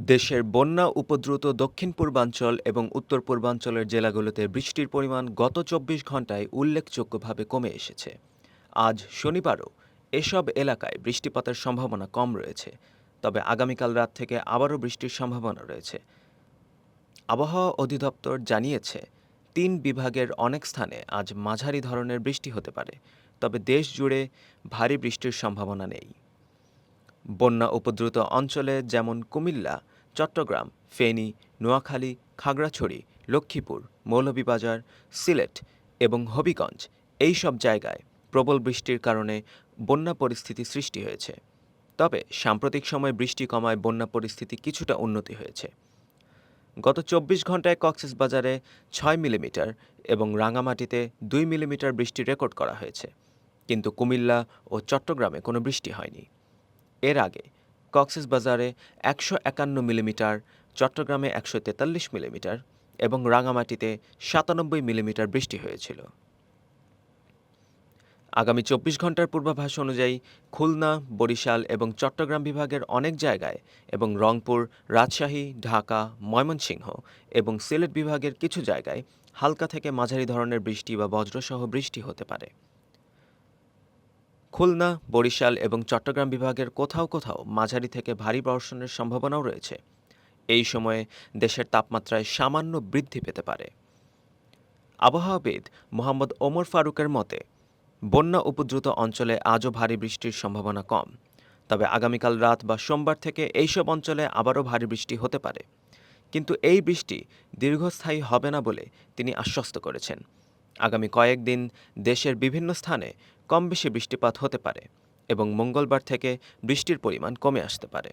দেশের বন্যা উপদ্রুত দক্ষিণ-পূর্বাঞ্চল এবং উত্তর-পূর্বাঞ্চলের জেলাগুলোতে বৃষ্টির পরিমাণ গত ২৪ ঘণ্টায় উল্লেখযোগ্যভাবে কমে এসেছে। আজ শনিবারও এসব এলাকায় বৃষ্টিপাতের সম্ভাবনা কম রয়েছে, তবে আগামীকাল রাত থেকে আবারও বৃষ্টির সম্ভাবনা রয়েছে। আবহাওয়া অধিদপ্তর জানিয়েছে, ৩ বিভাগের অনেক স্থানে আজ মাঝারি ধরনের বৃষ্টি হতে পারে, তবে দেশ জুড়ে ভারী বৃষ্টির সম্ভাবনা নেই। বন্যা উপদ্রুত অঞ্চলে যেমন কুমিল্লা, চট্টগ্রাম, ফেনী, নোয়াখালী, খাগড়াছড়ি, লক্ষ্মীপুর, মৌলভীবাজার, সিলেট এবং হবিগঞ্জ এই সব জায়গায় প্রবল বৃষ্টির কারণে বন্যা পরিস্থিতি সৃষ্টি হয়েছে। তবে সাম্প্রতিক সময়ে বৃষ্টি কমায় বন্যা পরিস্থিতি কিছুটা উন্নতি হয়েছে। গত ২৪ ঘণ্টায় কক্সবাজারে ৬ মিলিমিটার এবং রাঙামাটিতে ২ মিলিমিটার বৃষ্টি রেকর্ড করা হয়েছে, কিন্তু কুমিল্লা ও চট্টগ্রামে কোনো বৃষ্টি হয়নি। এর আগে কক্সবাজারে ১৫১ মিলিমিটার, চট্টগ্রামে ১৪৩ মিলিমিটার এবং রাঙামাটিতে ৯৭ মিলিমিটার বৃষ্টি হয়েছিল। আগামী ২৪ ঘণ্টার পূর্বাভাস অনুযায়ী খুলনা, বরিশাল এবং চট্টগ্রাম বিভাগের অনেক জায়গায় এবং রংপুর, রাজশাহী, ঢাকা, ময়মনসিংহ এবং সিলেট বিভাগের কিছু জায়গায় হালকা থেকে মাঝারি ধরনের বৃষ্টি বা বজ্রসহ বৃষ্টি হতে পারে। খুলনা, বরিশাল এবং চট্টগ্রাম বিভাগের কোথাও কোথাও মাঝারি থেকে ভারী বর্ষণের সম্ভাবনাও রয়েছে। এই সময়ে দেশের তাপমাত্রায় সামান্য বৃদ্ধি পেতে পারে। আবহাওয়াবিদ মোহাম্মদ ওমর ফারুকের মতে, বন্যা উপদ্রুত অঞ্চলে আজও ভারী বৃষ্টির সম্ভাবনা কম, তবে আগামীকাল রাত বা সোমবার থেকে এইসব অঞ্চলে আবারও ভারী বৃষ্টি হতে পারে। কিন্তু এই বৃষ্টি দীর্ঘস্থায়ী হবে না বলে তিনি আশ্বস্ত করেছেন। আগামী কয়েকদিন দেশের বিভিন্ন স্থানে কম বেশি বৃষ্টিপাত হতে পারে এবং মঙ্গলবার থেকে বৃষ্টির পরিমাণ কমে আসতে পারে।